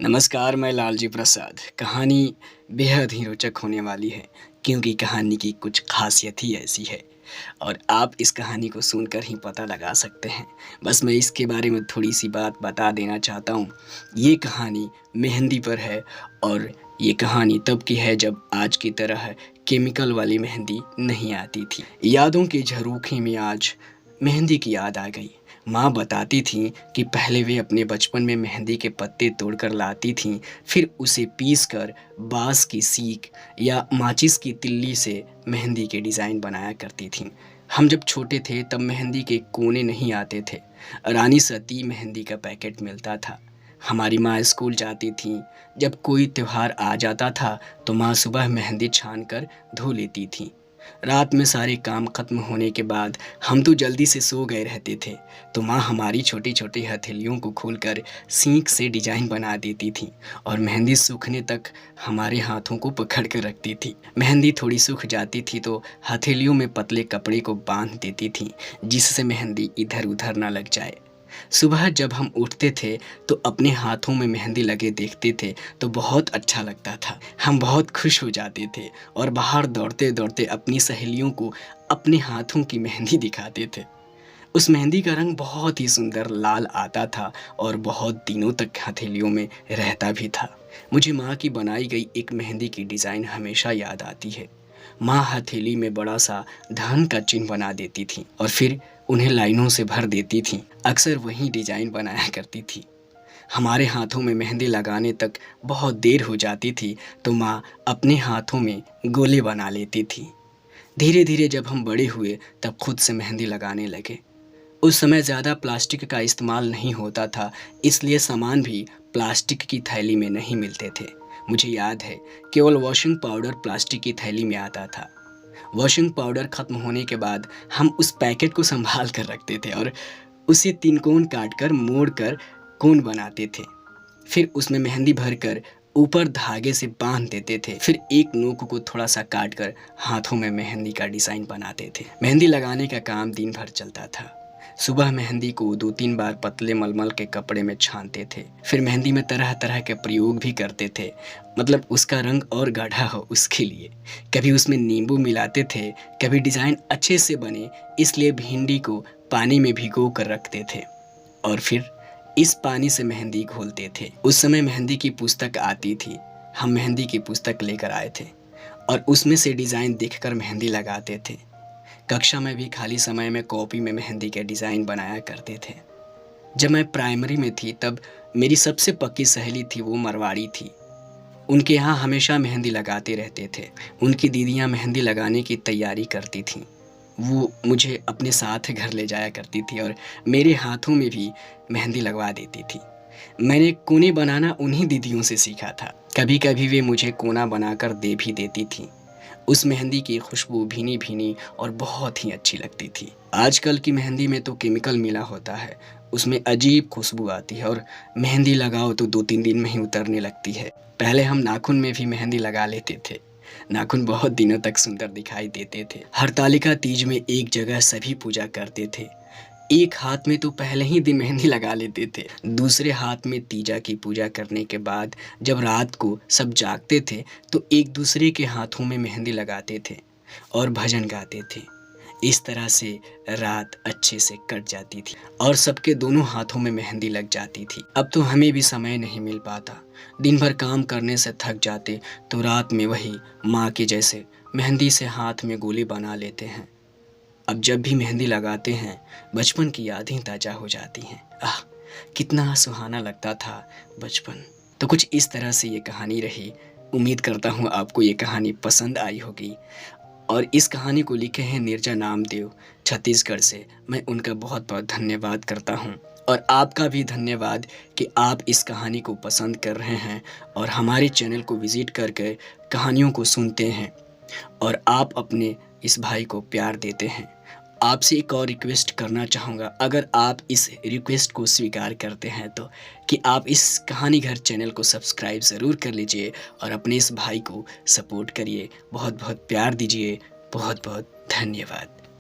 नमस्कार, मैं लालजी प्रसाद। कहानी बेहद ही रोचक होने वाली है क्योंकि कहानी की कुछ ख़ासियत ही ऐसी है और आप इस कहानी को सुनकर ही पता लगा सकते हैं। बस मैं इसके बारे में थोड़ी-सी बात बता देना चाहता हूँ। ये कहानी मेहंदी पर है और ये कहानी तब की है जब आज की तरह केमिकल वाली मेहंदी नहीं आती थी। यादों के झरोखे में आज मेहंदी की याद आ गई। माँ बताती थीं कि पहले वे अपने बचपन में मेहंदी के पत्ते तोड़कर लाती थीं, फिर उसे पीसकर बाँस की सीक या माचिस की तिल्ली से मेहंदी के डिज़ाइन बनाया करती थीं। हम जब छोटे थे तब मेहंदी के कोने नहीं आते थे। रानी सती मेहंदी का पैकेट मिलता था। हमारी माँ स्कूल जाती थीं। जब कोई त्योहार आ जाता था तो माँ सुबह मेहंदी छानकर धो लेती थीं। रात में सारे काम खत्म होने के बाद हम तो जल्दी से सो गए रहते थे, तो माँ हमारी छोटी-छोटी हथेलियों को खोलकर सींक से डिज़ाइन बना देती थीं और मेहंदी सूखने तक हमारे हाथों को पकड़ कर रखती थी। मेहंदी थोड़ी सूख जाती थी तो हथेलियों में पतले कपड़े को बांध देती थीं, जिससे मेहंदी इधर-उधर ना लग जाए। सुबह जब हम उठते थे तो अपने हाथों में मेहंदी लगे देखते थे तो बहुत अच्छा लगता था। हम बहुत खुश हो जाते थे और बाहर दौड़ते-दौड़ते अपनी सहेलियों को अपने हाथों की मेहंदी दिखाते थे। उस मेहंदी का रंग बहुत ही सुंदर लाल आता था और बहुत दिनों तक हथेलियों में रहता भी था। मुझे माँ की बनाई गई एक मेहंदी की डिज़ाइन हमेशा याद आती है। माँ हथेली में बड़ा सा धन का चिन्ह बना देती थीं और फिर उन्हें लाइनों से भर देती थीं। अक्सर वही डिज़ाइन बनाया करती थी। हमारे हाथों में मेहंदी लगाने तक बहुत देर हो जाती थी तो माँ अपने हाथों में गोले बना लेती थी। धीरे-धीरे जब हम बड़े हुए तब खुद से मेहंदी लगाने लगे। उस समय ज़्यादा प्लास्टिक का इस्तेमाल नहीं होता था, इसलिए सामान भी प्लास्टिक की थैली में नहीं मिलते थे। मुझे याद है केवल वॉशिंग पाउडर प्लास्टिक की थैली में आता था। वॉशिंग पाउडर खत्म होने के बाद हम उस पैकेट को संभाल कर रखते थे और उसे 3 कोण काटकर मोड़कर कोण बनाते थे। फिर उसमें मेहंदी भरकर ऊपर धागे से बांध देते थे। फिर एक नोक को थोड़ा सा काट कर हाथों में मेहंदी का डिज़ाइन बनाते थे। मेहंदी लगाने का काम दिन भर चलता था। सुबह मेहंदी को 2-3 बार पतले मलमल के कपड़े में छानते थे। फिर मेहंदी में तरह-तरह के प्रयोग भी करते थे, मतलब उसका रंग और गाढ़ा हो उसके लिए। कभी उसमें नींबू मिलाते थे, कभी डिज़ाइन अच्छे से बने इसलिए भिंडी को पानी में भिगो कर रखते थे और फिर इस पानी से मेहंदी घोलते थे। उस समय मेहंदी की पुस्तक आती थी। हम मेहंदी की पुस्तक लेकर आए थे और उसमें से डिज़ाइन देखकर मेहंदी लगाते थे। कक्षा में भी खाली समय में कॉपी में मेहंदी के डिज़ाइन बनाया करते थे। जब मैं प्राइमरी में थी तब मेरी सबसे पक्की सहेली थी, वो मारवाड़ी थी। उनके यहाँ हमेशा मेहंदी लगाते रहते थे। उनकी दीदियाँ मेहंदी लगाने की तैयारी करती थीं। वो मुझे अपने साथ घर ले जाया करती थी और मेरे हाथों में भी मेहंदी लगवा देती थी। मैंने कोने बनाना उन्हीं दीदियों से सीखा था। कभी-कभी वे मुझे कोना बनाकर दे भी देती थीं। उस मेहंदी की खुशबू भीनी-भीनी और बहुत ही अच्छी लगती थी। आजकल की मेहंदी में तो केमिकल मिला होता है, उसमें अजीब खुशबू आती है और मेहंदी लगाओ तो 2-3 दिन में ही उतरने लगती है। पहले हम नाखून में भी मेहंदी लगा लेते थे। नाखून बहुत दिनों तक सुंदर दिखाई देते थे। हरतालिका तीज में एक जगह सभी पूजा करते थे। एक हाथ में तो पहले ही दिन मेहंदी लगा लेते थे। दूसरे हाथ में तीजा की पूजा करने के बाद जब रात को सब जागते थे तो एक दूसरे के हाथों में मेहंदी लगाते थे और भजन गाते थे। इस तरह से रात अच्छे से कट जाती थी और सबके दोनों हाथों में मेहंदी लग जाती थी। अब तो हमें भी समय नहीं मिल पाता। दिन भर काम करने से थक जाते तो रात में वही माँ के जैसे मेहंदी से हाथ में गोली बना लेते हैं। अब जब भी मेहंदी लगाते हैं बचपन की यादें ताज़ा हो जाती हैं। आह! कितना सुहाना लगता था बचपन। तो कुछ इस तरह से ये कहानी रही। उम्मीद करता हूँ आपको ये कहानी पसंद आई होगी और इस कहानी को लिखे हैं नीरजा नामदेव छत्तीसगढ़ से। मैं उनका बहुत-बहुत धन्यवाद करता हूँ और आपका भी धन्यवाद कि आप इस कहानी को पसंद कर रहे हैं और हमारे चैनल को विज़िट करके कहानियों को सुनते हैं और आप अपने इस भाई को प्यार देते हैं। आपसे एक और रिक्वेस्ट करना चाहूँगा, अगर आप इस रिक्वेस्ट को स्वीकार करते हैं तो कि आप इस कहानी घर चैनल को सब्सक्राइब ज़रूर कर लीजिए और अपने इस भाई को सपोर्ट करिए। बहुत-बहुत प्यार दीजिए। बहुत-बहुत धन्यवाद।